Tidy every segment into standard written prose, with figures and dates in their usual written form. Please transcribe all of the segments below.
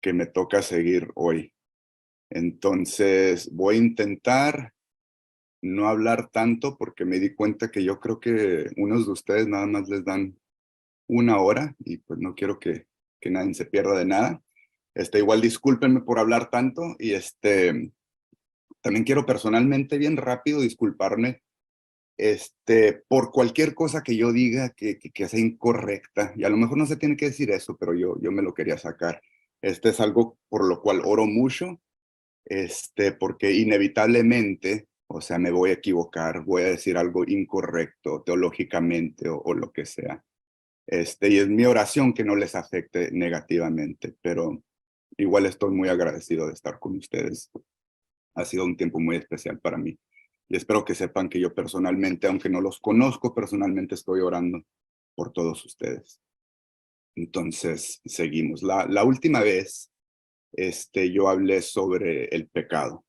que me toca seguir hoy. Entonces, voy a intentar no hablar tanto porque me di cuenta que yo creo que unos de ustedes nada más les dan 1 hora y pues no quiero que nadie se pierda de nada. Igual discúlpenme por hablar tanto y también quiero personalmente bien rápido disculparme por cualquier cosa que yo diga que sea incorrecta. Y a lo mejor no se tiene que decir eso, pero yo me lo quería sacar. Es algo por lo cual oro mucho, porque inevitablemente, o sea, me voy a equivocar, voy a decir algo incorrecto teológicamente o lo que sea. Y es mi oración que no les afecte negativamente, pero igual estoy muy agradecido de estar con ustedes. Ha sido un tiempo muy especial para mí. Y espero que sepan que yo personalmente, aunque no los conozco, personalmente estoy orando por todos ustedes. Entonces, seguimos. La última vez, yo hablé sobre el pecado.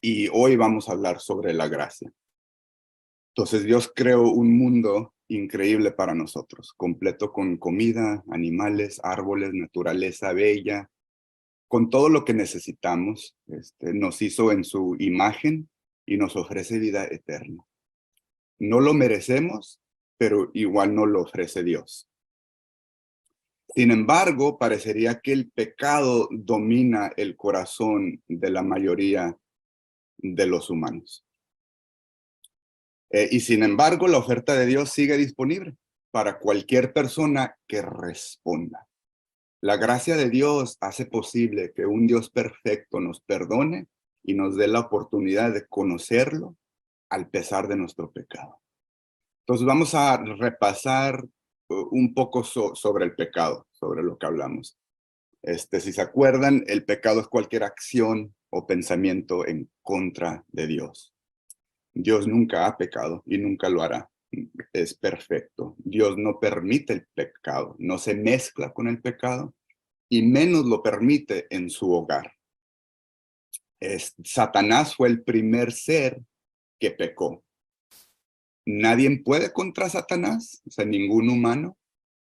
Y hoy vamos a hablar sobre la gracia. Entonces, Dios creó un mundo increíble para nosotros, completo con comida, animales, árboles, naturaleza bella, con todo lo que necesitamos. Nos hizo en su imagen y nos ofrece vida eterna. No lo merecemos, pero igual no lo ofrece Dios. Sin embargo, parecería que el pecado domina el corazón de la mayoría de los humanos. Y sin embargo, la oferta de Dios sigue disponible para cualquier persona que responda. La gracia de Dios hace posible que un Dios perfecto nos perdone y nos dé la oportunidad de conocerlo al pesar de nuestro pecado. Entonces vamos a repasar un poco sobre el pecado, sobre lo que hablamos. Si se acuerdan, el pecado es cualquier acción o pensamiento en contra de Dios. Dios nunca ha pecado y nunca lo hará. Es perfecto. Dios no permite el pecado, no se mezcla con el pecado y menos lo permite en su hogar. Satanás fue el primer ser que pecó. Nadie puede contra Satanás, o sea, ningún humano.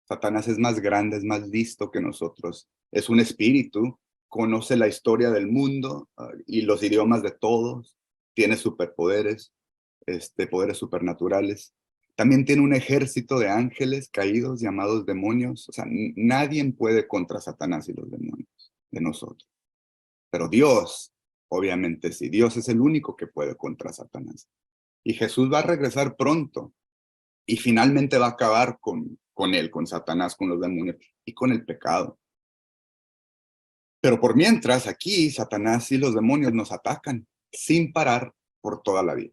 Satanás es más grande, es más listo que nosotros. Es un espíritu, conoce la historia del mundo y los idiomas de todos, tiene superpoderes, poderes supernaturales. También tiene un ejército de ángeles caídos llamados demonios. O sea, nadie puede contra Satanás y los demonios de nosotros. Pero Dios, obviamente sí, Dios es el único que puede contra Satanás. Y Jesús va a regresar pronto y finalmente va a acabar con él, con Satanás, con los demonios y con el pecado. Pero por mientras, aquí Satanás y los demonios nos atacan sin parar por toda la vida.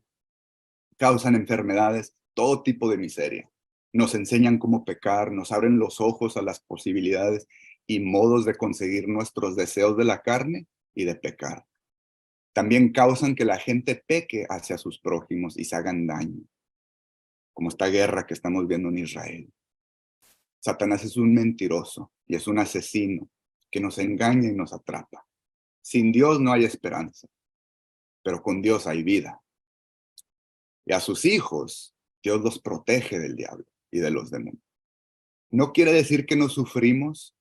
Causan enfermedades, todo tipo de miseria. Nos enseñan cómo pecar, nos abren los ojos a las posibilidades y modos de conseguir nuestros deseos de la carne y de pecar. También causan que la gente peque hacia sus prójimos y se hagan daño, como esta guerra que estamos viendo en Israel. Satanás es un mentiroso y es un asesino que nos engaña y nos atrapa. Sin Dios no hay esperanza, pero con Dios hay vida. Y a sus hijos, Dios los protege del diablo y de los demonios. No quiere decir que no sufrimos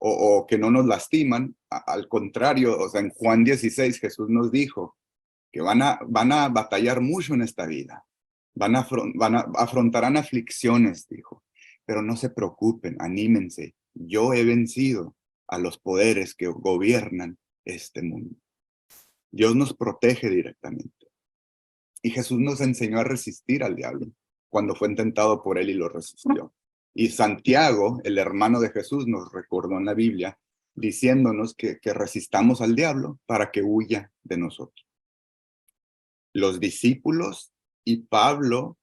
o que no nos lastiman. Al contrario, o sea, en Juan 16 Jesús nos dijo que van a batallar mucho en esta vida. Afrontarán aflicciones, dijo. Pero no se preocupen, anímense. Yo he vencido a los poderes que gobiernan este mundo. Dios nos protege directamente. Y Jesús nos enseñó a resistir al diablo cuando fue tentado por él y lo resistió. Y Santiago, el hermano de Jesús, nos recordó en la Biblia diciéndonos que resistamos al diablo para que huya de nosotros. Los discípulos y Pablo,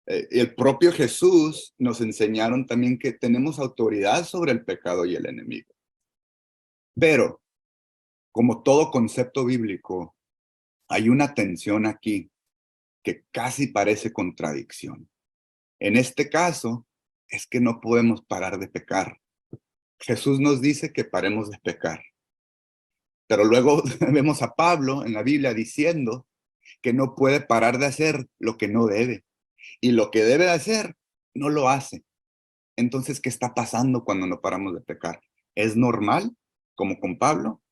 el propio Jesús nos enseñaron también que tenemos autoridad sobre el pecado y el enemigo. Pero, como todo concepto bíblico, hay una tensión aquí que casi parece contradicción. En este caso, es que no podemos parar de pecar. Jesús nos dice que paremos de pecar. Pero luego vemos a Pablo en la Biblia diciendo que no puede parar de hacer lo que no debe. Y lo que debe hacer, no lo hace. Entonces, ¿qué está pasando cuando no paramos de pecar? ¿Es normal? como con Pablo,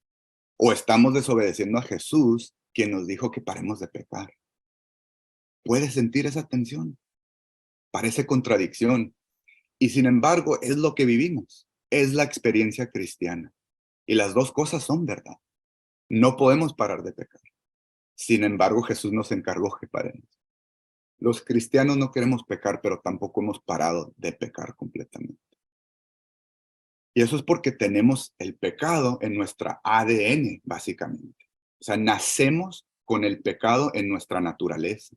o estamos desobedeciendo a Jesús, quien nos dijo que paremos de pecar. ¿Puedes sentir esa tensión? Parece contradicción. Y sin embargo, es lo que vivimos. Es la experiencia cristiana. Y las dos cosas son verdad. No podemos parar de pecar. Sin embargo, Jesús nos encargó que paremos. Los cristianos no queremos pecar, pero tampoco hemos parado de pecar completamente. Y eso es porque tenemos el pecado en nuestra ADN, básicamente. O sea, nacemos con el pecado en nuestra naturaleza.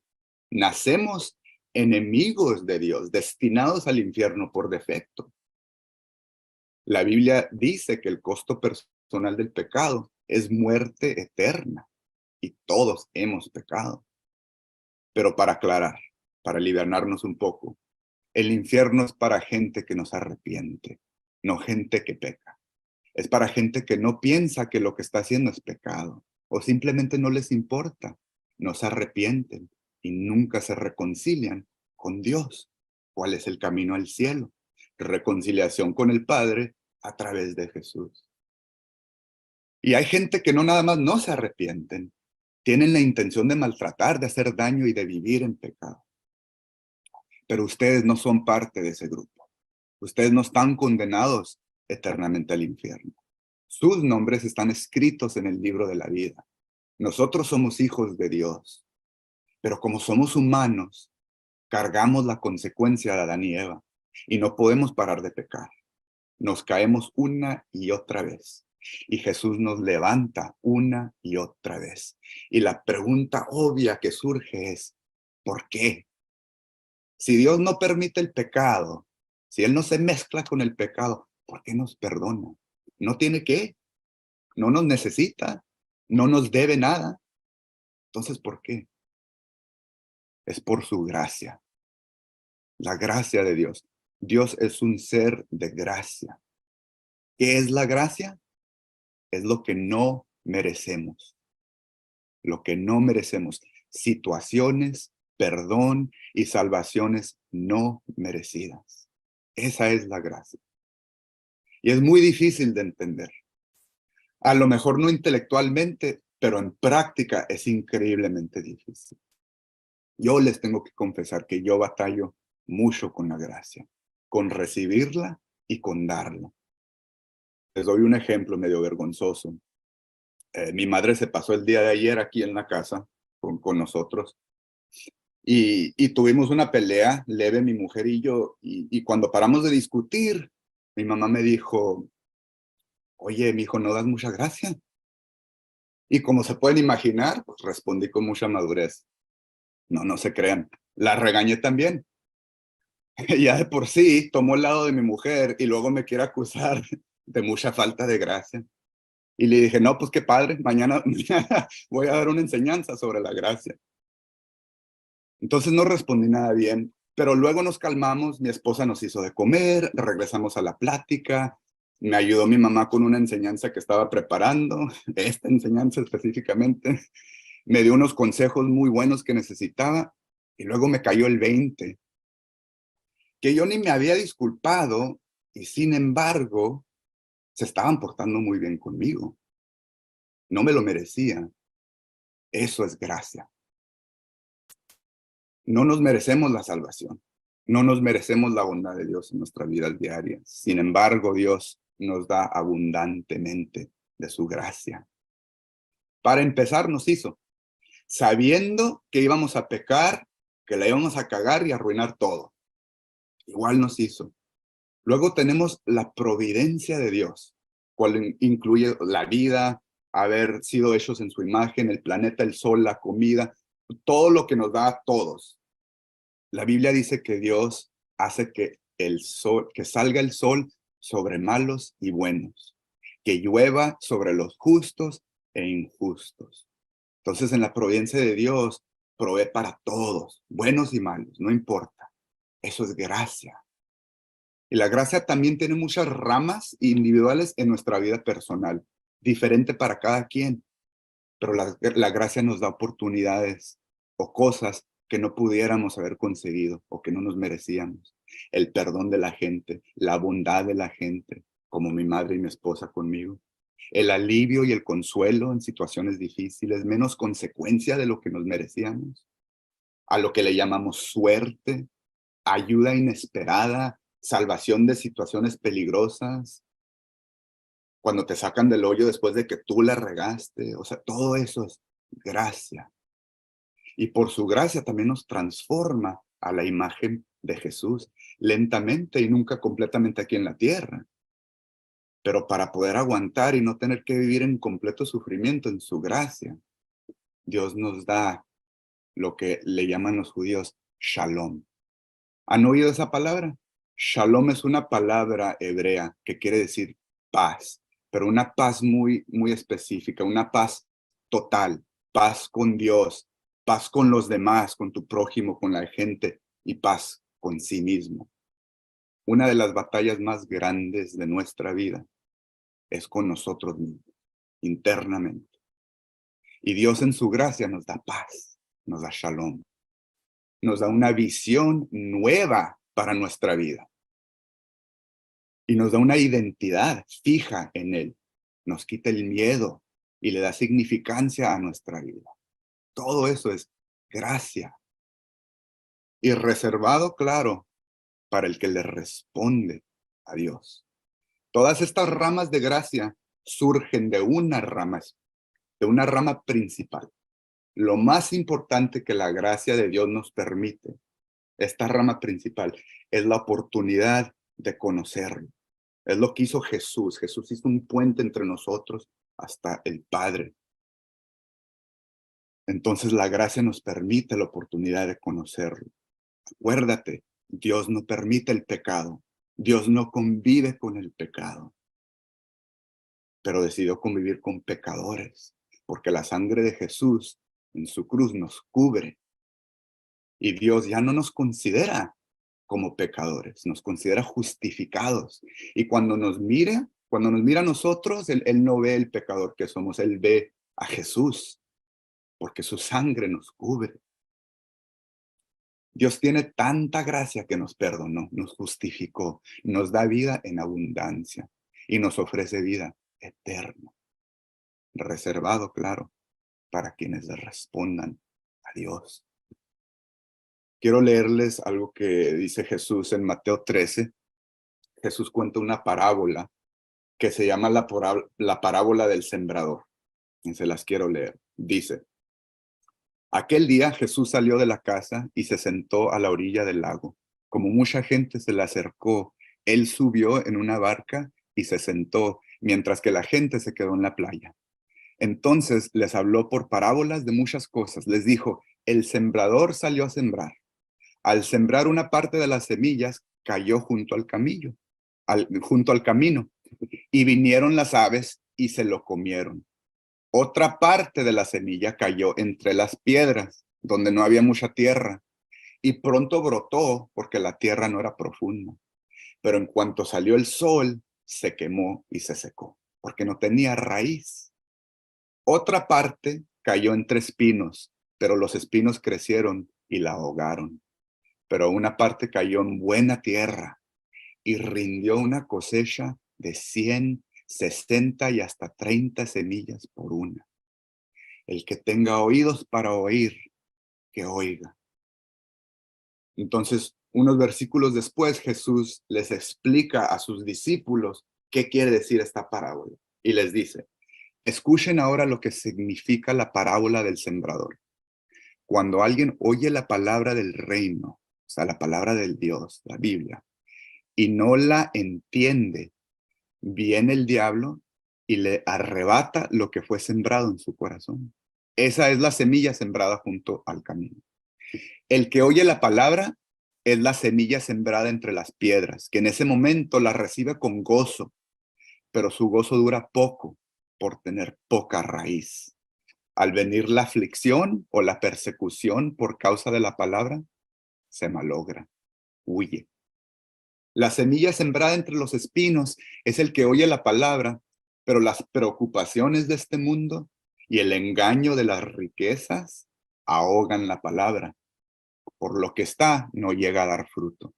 Nacemos enemigos de Dios, destinados al infierno por defecto. La Biblia dice que el costo personal del pecado es muerte eterna y todos hemos pecado. Pero para aclarar, para aliviarnos un poco, el infierno es para gente que nos arrepiente, no gente que peca. Es para gente que no piensa que lo que está haciendo es pecado o simplemente no les importa. No se arrepienten y nunca se reconcilian con Dios. ¿Cuál es el camino al cielo? Reconciliación con el Padre a través de Jesús. Y hay gente que no nada más no se arrepienten, tienen la intención de maltratar, de hacer daño y de vivir en pecado. Pero ustedes no son parte de ese grupo. Ustedes no están condenados eternamente al infierno. Sus nombres están escritos en el libro de la vida. Nosotros somos hijos de Dios, pero como somos humanos, cargamos la consecuencia de Adán y Eva y no podemos parar de pecar. Nos caemos una y otra vez y Jesús nos levanta una y otra vez. Y la pregunta obvia que surge es, ¿por qué? Si Dios no permite el pecado, si Él no se mezcla con el pecado, ¿por qué nos perdona? No tiene que, no nos necesita, no nos debe nada. Entonces, ¿por qué? Es por su gracia, la gracia de Dios. Dios es un ser de gracia. ¿Qué es la gracia? Es lo que no merecemos. Lo que no merecemos. Situaciones, perdón y salvaciones no merecidas. Esa es la gracia. Y es muy difícil de entender. A lo mejor no intelectualmente, pero en práctica es increíblemente difícil. Yo les tengo que confesar que yo batallo mucho con la gracia, con recibirla y con darla. Les doy un ejemplo medio vergonzoso. Mi madre se pasó el día de ayer aquí en la casa con nosotros y tuvimos una pelea leve mi mujer y yo y cuando paramos de discutir, mi mamá me dijo, oye, mijo, ¿no das mucha gracia? Y como se pueden imaginar, pues respondí con mucha madurez. No, no se crean. La regañé también. Ya de por sí tomó el lado de mi mujer y luego me quiere acusar de mucha falta de gracia. Y le dije, no, pues qué padre, mañana voy a dar una enseñanza sobre la gracia. Entonces no respondí nada bien, pero luego nos calmamos, mi esposa nos hizo de comer, regresamos a la plática, me ayudó mi mamá con una enseñanza que estaba preparando, esta enseñanza específicamente, me dio unos consejos muy buenos que necesitaba y luego me cayó el 20, que yo ni me había disculpado y sin embargo se estaban portando muy bien conmigo. No me lo merecía. Eso es gracia. No nos merecemos la salvación. No nos merecemos la bondad de Dios en nuestras vidas diarias. Sin embargo, Dios nos da abundantemente de su gracia. Para empezar, nos hizo, sabiendo que íbamos a pecar, que la íbamos a cagar y arruinar todo. Igual nos hizo. Luego tenemos la providencia de Dios, cual incluye la vida, haber sido hechos en su imagen, el planeta, el sol, la comida, todo lo que nos da a todos. La Biblia dice que Dios hace que que salga el sol sobre malos y buenos, que llueva sobre los justos e injustos. Entonces, en la providencia de Dios, provee para todos, buenos y malos, no importa. Eso es gracia. Y la gracia también tiene muchas ramas individuales en nuestra vida personal, diferente para cada quien, pero la gracia nos da oportunidades o cosas que no pudiéramos haber conseguido o que no nos merecíamos. El perdón de la gente, la bondad de la gente, como mi madre y mi esposa conmigo. el alivio y el consuelo en situaciones difíciles, menos consecuencia de lo que nos merecíamos, a lo que le llamamos suerte, ayuda inesperada, salvación de situaciones peligrosas, cuando te sacan del hoyo después de que tú la regaste. O sea, todo eso es gracia. Y por su gracia también nos transforma a la imagen de Jesús, lentamente y nunca completamente aquí en la tierra. Pero para poder aguantar y no tener que vivir en completo sufrimiento en su gracia, Dios nos da lo que le llaman los judíos shalom. ¿Han oído esa palabra? Shalom es una palabra hebrea que quiere decir paz, pero una paz muy, muy específica, una paz total, paz con Dios, paz con los demás, con tu prójimo, con la gente y paz con sí mismo. Una de las batallas más grandes de nuestra vida es con nosotros mismos, internamente. Y Dios en su gracia nos da paz, nos da shalom, nos da una visión nueva para nuestra vida. Y nos da una identidad fija en Él. Nos quita el miedo y le da significancia a nuestra vida. Todo eso es gracia. Y reservado, claro, para el que le responde a Dios. Todas estas ramas de gracia surgen de una rama principal. Lo más importante que la gracia de Dios nos permite, esta rama principal, es la oportunidad de conocerlo. Es lo que hizo Jesús. Jesús hizo un puente entre nosotros hasta el Padre. Entonces la gracia nos permite la oportunidad de conocerlo. Acuérdate, Dios no permite el pecado. Dios no convive con el pecado. Pero decidió convivir con pecadores, porque la sangre de Jesús en su cruz nos cubre. Y Dios ya no nos considera como pecadores, nos considera justificados. Y cuando nos mira a nosotros, él no ve el pecador que somos, Él ve a Jesús, porque su sangre nos cubre. Dios tiene tanta gracia que nos perdonó, nos justificó, nos da vida en abundancia y nos ofrece vida eterna, reservado, claro, para quienes le respondan a Dios. Quiero leerles algo que dice Jesús en Mateo 13. Jesús cuenta una parábola que se llama la parábola del sembrador. Y se las quiero leer. Dice: aquel día Jesús salió de la casa y se sentó a la orilla del lago. Como mucha gente se le acercó, él subió en una barca y se sentó, mientras que la gente se quedó en la playa. Entonces les habló por parábolas de muchas cosas. Les dijo: el sembrador salió a sembrar. Al sembrar, una parte de las semillas cayó junto al camino, y vinieron las aves y se lo comieron. Otra parte de la semilla cayó entre las piedras, donde no había mucha tierra, y pronto brotó porque la tierra no era profunda. Pero en cuanto salió el sol, se quemó y se secó, porque no tenía raíz. Otra parte cayó entre espinos, pero los espinos crecieron y la ahogaron. Pero una parte cayó en buena tierra y rindió una cosecha de 100, 60 y hasta 30 semillas por una. El que tenga oídos para oír, que oiga. Entonces, unos versículos después, Jesús les explica a sus discípulos qué quiere decir esta parábola. Y les dice: escuchen ahora lo que significa la parábola del sembrador. Cuando alguien oye la palabra del reino, o sea, la palabra del Dios, la Biblia, y no la entiende, viene el diablo y le arrebata lo que fue sembrado en su corazón. Esa es la semilla sembrada junto al camino. El que oye la palabra es la semilla sembrada entre las piedras, que en ese momento la recibe con gozo, pero su gozo dura poco por tener poca raíz. Al venir la aflicción o la persecución por causa de la palabra, se malogra, huye. La semilla sembrada entre los espinos es el que oye la palabra, pero las preocupaciones de este mundo y el engaño de las riquezas ahogan la palabra. Por lo que está, no llega a dar fruto.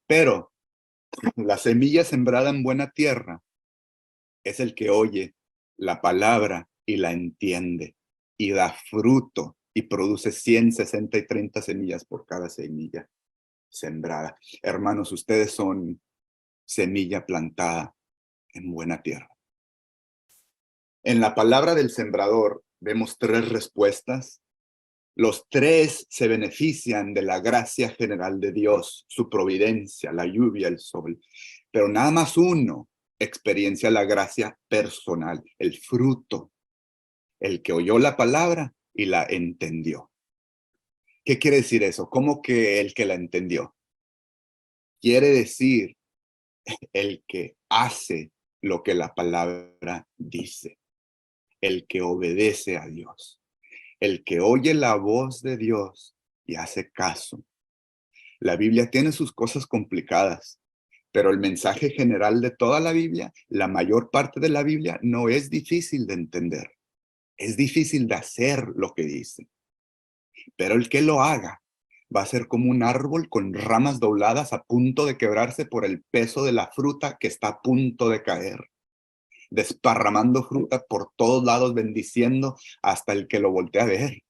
Pero la semilla sembrada en buena tierra es el que oye la palabra y la entiende y da fruto y produce 100, 60 y 30 semillas por cada semilla sembrada. Hermanos, ustedes son semilla plantada en buena tierra. En la palabra del sembrador vemos 3 respuestas. Los 3 se benefician de la gracia general de Dios, su providencia, la lluvia, el sol. Pero nada más uno experiencia la gracia personal, el fruto, el que oyó la palabra y la entendió. ¿Qué quiere decir eso? ¿Cómo que el que la entendió? Quiere decir el que hace lo que la palabra dice, el que obedece a Dios, el que oye la voz de Dios y hace caso. La Biblia tiene sus cosas complicadas, pero el mensaje general de toda la Biblia, la mayor parte de la Biblia, no es difícil de entender. Es difícil de hacer lo que dice, pero el que lo haga va a ser como un árbol con ramas dobladas a punto de quebrarse por el peso de la fruta que está a punto de caer, desparramando fruta por todos lados, bendiciendo hasta el que lo voltea a ver,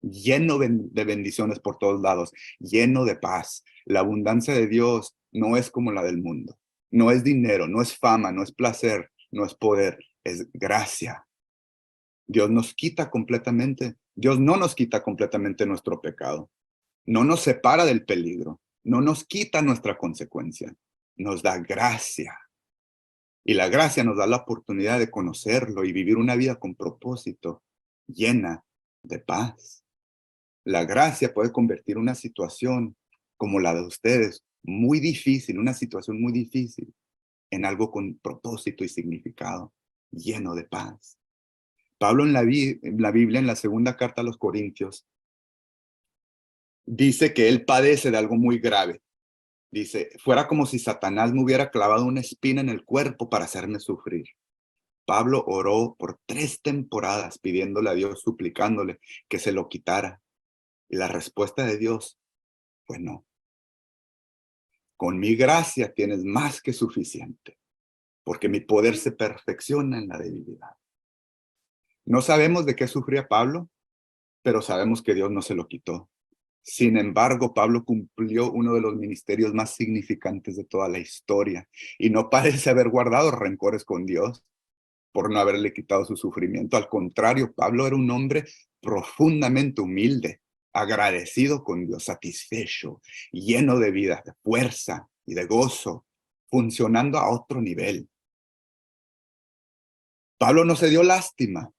lleno de bendiciones por todos lados, lleno de paz. La abundancia de Dios no es como la del mundo. No es dinero, no es fama, no es placer, no es poder, es gracia. Dios nos quita completamente, Dios no nos quita completamente nuestro pecado. No nos separa del peligro, no nos quita nuestra consecuencia, nos da gracia. Y la gracia nos da la oportunidad de conocerlo y vivir una vida con propósito, llena de paz. La gracia puede convertir una situación como la de ustedes, muy difícil, una situación muy difícil, en algo con propósito y significado, lleno de paz. Pablo en la Biblia, en la segunda carta a los Corintios, dice que él padece de algo muy grave. Dice, fuera como si Satanás me hubiera clavado una espina en el cuerpo para hacerme sufrir. Pablo oró por 3 temporadas pidiéndole a Dios, suplicándole que se lo quitara. Y la respuesta de Dios fue no. Con mi gracia tienes más que suficiente, porque mi poder se perfecciona en la debilidad. No sabemos de qué sufría Pablo, pero sabemos que Dios no se lo quitó. Sin embargo, Pablo cumplió uno de los ministerios más significantes de toda la historia y no parece haber guardado rencores con Dios por no haberle quitado su sufrimiento. Al contrario, Pablo era un hombre profundamente humilde, agradecido con Dios, satisfecho, lleno de vida, de fuerza y de gozo, funcionando a otro nivel. Pablo no se dio lástima,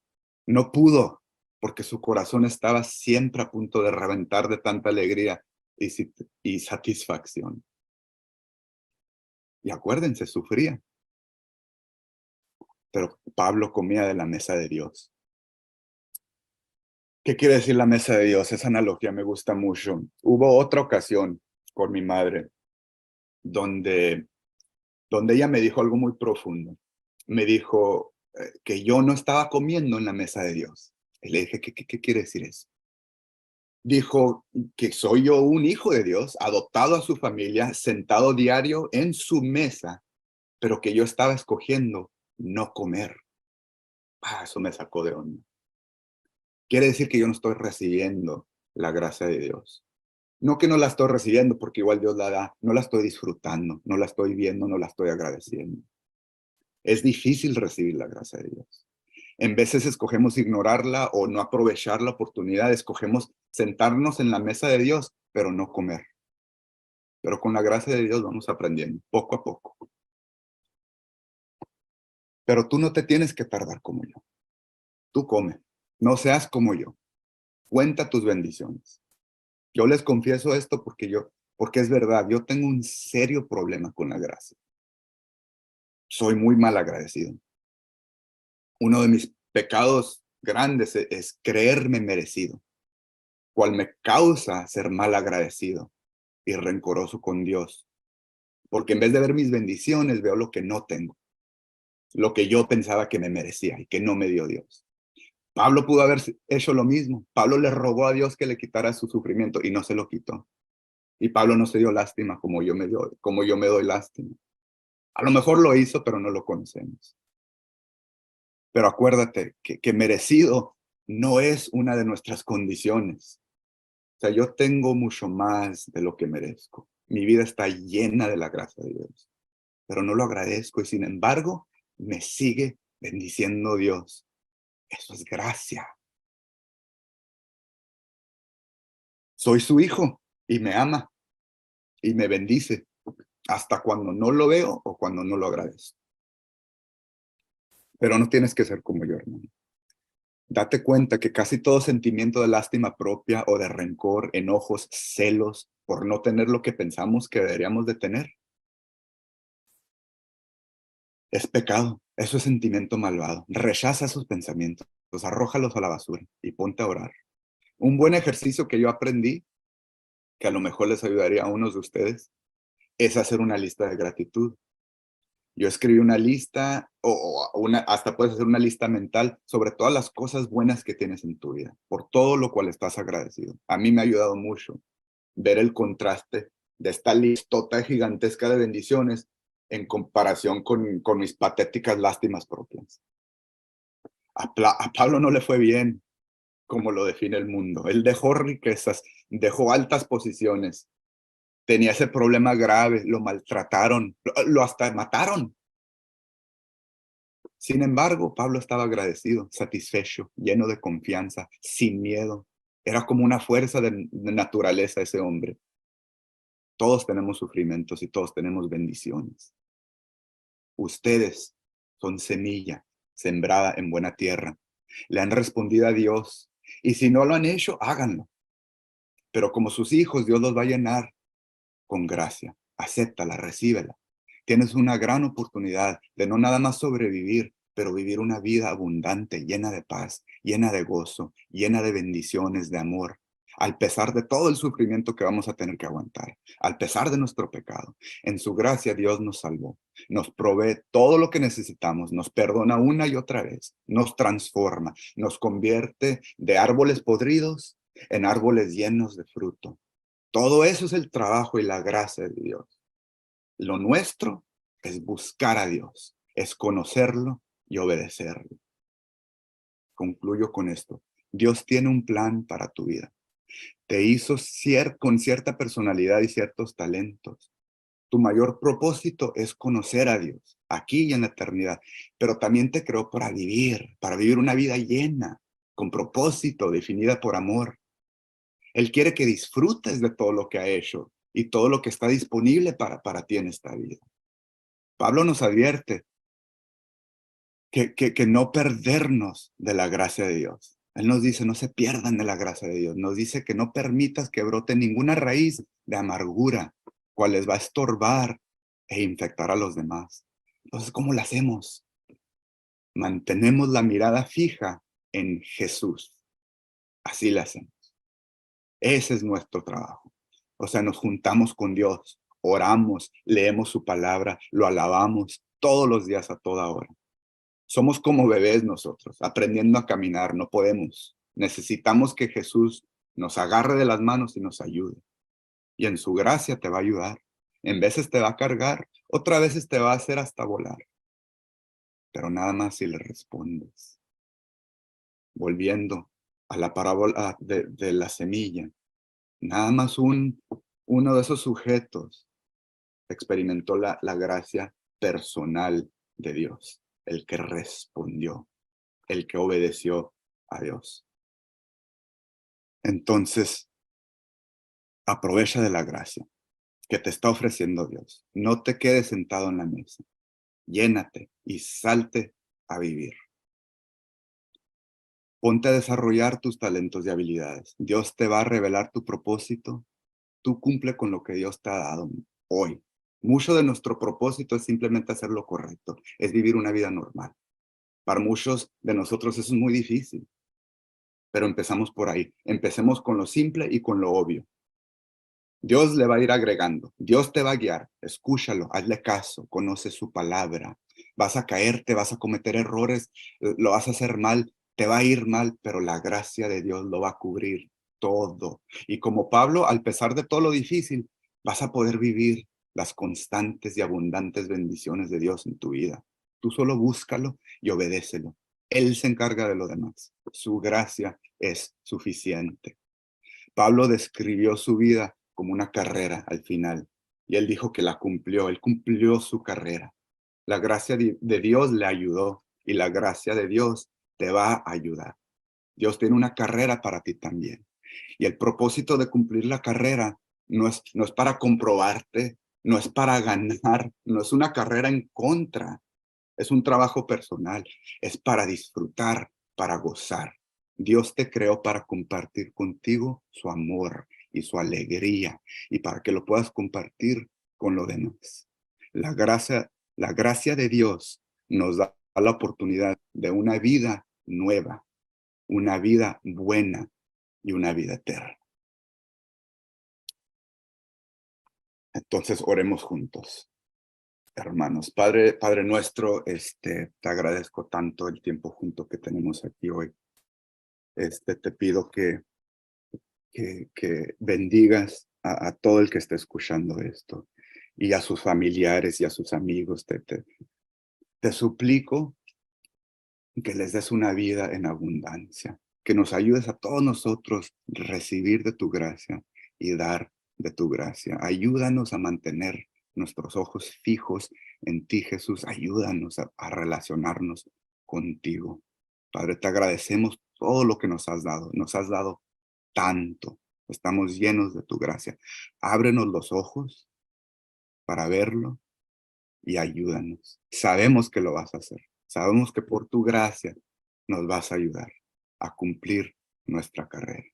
no pudo, porque su corazón estaba siempre a punto de reventar de tanta alegría y satisfacción. Y acuérdense, sufría, pero Pablo comía de la mesa de Dios. ¿Qué quiere decir la mesa de Dios? Esa analogía me gusta mucho. Hubo otra ocasión con mi madre donde, donde ella me dijo algo muy profundo. Me dijo que yo no estaba comiendo en la mesa de Dios. Y le dije, ¿qué quiere decir eso? Dijo que soy yo un hijo de Dios, adoptado a su familia, sentado diario en su mesa, pero que yo estaba escogiendo no comer. Eso me sacó de onda. Quiere decir que yo no estoy recibiendo la gracia de Dios. No que no la estoy recibiendo, porque igual Dios la da, no la estoy disfrutando, no la estoy viendo, no la estoy agradeciendo. Es difícil recibir la gracia de Dios. En veces escogemos ignorarla o no aprovechar la oportunidad, escogemos sentarnos en la mesa de Dios, pero no comer. Pero con la gracia de Dios vamos aprendiendo, poco a poco. Pero tú no te tienes que tardar como yo. Tú come, no seas como yo. Cuenta tus bendiciones. Yo les confieso esto porque es verdad, yo tengo un serio problema con la gracia. Soy muy mal agradecido. Uno de mis pecados grandes es creerme merecido, cual me causa ser mal agradecido y rencoroso con Dios. Porque en vez de ver mis bendiciones, veo lo que no tengo, lo que yo pensaba que me merecía y que no me dio Dios. Pablo pudo haber hecho lo mismo. Pablo le rogó a Dios que le quitara su sufrimiento y no se lo quitó. Y Pablo no se dio lástima como yo me doy lástima. A lo mejor lo hizo, pero no lo conocemos. Pero acuérdate que merecido no es una de nuestras condiciones. O sea, yo tengo mucho más de lo que merezco. Mi vida está llena de la gracia de Dios, pero no lo agradezco y sin embargo me sigue bendiciendo Dios. Eso es gracia. Soy su hijo y me ama y me bendice hasta cuando no lo veo o cuando no lo agradezco. Pero no tienes que ser como yo, hermano. Date cuenta que casi todo sentimiento de lástima propia o de rencor, enojos, celos por no tener lo que pensamos que deberíamos de tener, es pecado. Eso es sentimiento malvado. Rechaza esos pensamientos, arrójalos a la basura y ponte a orar. Un buen ejercicio que yo aprendí, que a lo mejor les ayudaría a unos de ustedes, es hacer una lista de gratitud. Yo escribí una lista, hasta puedes hacer una lista mental sobre todas las cosas buenas que tienes en tu vida, por todo lo cual estás agradecido. A mí me ha ayudado mucho ver el contraste de esta listota gigantesca de bendiciones en comparación con mis patéticas lástimas propias. A Pablo no le fue bien, como lo define el mundo. Él dejó riquezas, dejó altas posiciones, tenía ese problema grave, lo maltrataron, lo hasta mataron. Sin embargo, Pablo estaba agradecido, satisfecho, lleno de confianza, sin miedo. Era como una fuerza de naturaleza ese hombre. Todos tenemos sufrimientos y todos tenemos bendiciones. Ustedes son semilla sembrada en buena tierra. Le han respondido a Dios. Y si no lo han hecho, háganlo. Pero como sus hijos, Dios los va a llenar con gracia. Acéptala, recíbela. Tienes una gran oportunidad de no nada más sobrevivir, pero vivir una vida abundante, llena de paz, llena de gozo, llena de bendiciones, de amor, al pesar de todo el sufrimiento que vamos a tener que aguantar, al pesar de nuestro pecado. En su gracia Dios nos salvó, nos provee todo lo que necesitamos, nos perdona una y otra vez, nos transforma, nos convierte de árboles podridos en árboles llenos de fruto. Todo eso es el trabajo y la gracia de Dios. Lo nuestro es buscar a Dios, es conocerlo y obedecerlo. Concluyo con esto. Dios tiene un plan para tu vida. Te hizo con cierta personalidad y ciertos talentos. Tu mayor propósito es conocer a Dios, aquí y en la eternidad, pero también te creó para vivir una vida llena, con propósito, definida por amor. Él quiere que disfrutes de todo lo que ha hecho y todo lo que está disponible para ti en esta vida. Pablo nos advierte que no perdernos de la gracia de Dios. Él nos dice, no se pierdan de la gracia de Dios. Nos dice que no permitas que brote ninguna raíz de amargura, cual les va a estorbar e infectar a los demás. Entonces, ¿cómo lo hacemos? Mantenemos la mirada fija en Jesús. Así lo hacemos. Ese es nuestro trabajo. O sea, nos juntamos con Dios, oramos, leemos su palabra, lo alabamos todos los días a toda hora. Somos como bebés nosotros, aprendiendo a caminar, no podemos. Necesitamos que Jesús nos agarre de las manos y nos ayude. Y en su gracia te va a ayudar. En veces te va a cargar, otras veces te va a hacer hasta volar. Pero nada más si le respondes. Volviendo a la parábola de la semilla, nada más uno de esos sujetos experimentó la gracia personal de Dios, el que respondió, el que obedeció a Dios. Entonces, aprovecha de la gracia que te está ofreciendo Dios. No te quedes sentado en la mesa. Llénate y salte a vivir. Ponte a desarrollar tus talentos y habilidades. Dios te va a revelar tu propósito. Tú cumple con lo que Dios te ha dado hoy. Mucho de nuestro propósito es simplemente hacer lo correcto, es vivir una vida normal. Para muchos de nosotros eso es muy difícil, pero empezamos por ahí. Empecemos con lo simple y con lo obvio. Dios le va a ir agregando. Dios te va a guiar. Escúchalo, hazle caso, conoce su palabra. Vas a caerte, vas a cometer errores, lo vas a hacer mal, te va a ir mal, pero la gracia de Dios lo va a cubrir todo. Y como Pablo, al pesar de todo lo difícil, vas a poder vivir las constantes y abundantes bendiciones de Dios en tu vida. Tú solo búscalo y obedécelo. Él se encarga de lo demás. Su gracia es suficiente. Pablo describió su vida como una carrera al final, y él dijo que la cumplió. Él cumplió su carrera. La gracia de Dios le ayudó, y la gracia de Dios te va a ayudar. Dios tiene una carrera para ti también. Y el propósito de cumplir la carrera no es para comprobarte, no es para ganar, no es una carrera en contra, es un trabajo personal, es para disfrutar, para gozar. Dios te creó para compartir contigo su amor y su alegría y para que lo puedas compartir con los demás. La gracia de Dios nos da la oportunidad de una vida nueva, una vida buena y una vida eterna. Entonces oremos juntos, hermanos. Padre nuestro, te agradezco tanto el tiempo junto que tenemos aquí hoy. Te pido que bendigas a todo el que esté escuchando esto y a sus familiares y a sus amigos. Te suplico que les des una vida en abundancia, que nos ayudes a todos nosotros recibir de tu gracia y dar de tu gracia. Ayúdanos a mantener nuestros ojos fijos en ti, Jesús. Ayúdanos a relacionarnos contigo. Padre, te agradecemos todo lo que nos has dado. Nos has dado tanto. Estamos llenos de tu gracia. Ábrenos los ojos para verlo y ayúdanos. Sabemos que lo vas a hacer. Sabemos que por tu gracia nos vas a ayudar a cumplir nuestra carrera.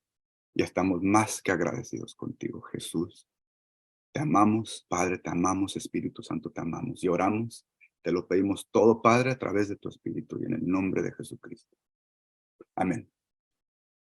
Y estamos más que agradecidos contigo, Jesús. Te amamos, Padre, te amamos, Espíritu Santo, te amamos. Y oramos, te lo pedimos todo, Padre, a través de tu Espíritu y en el nombre de Jesucristo. Amén.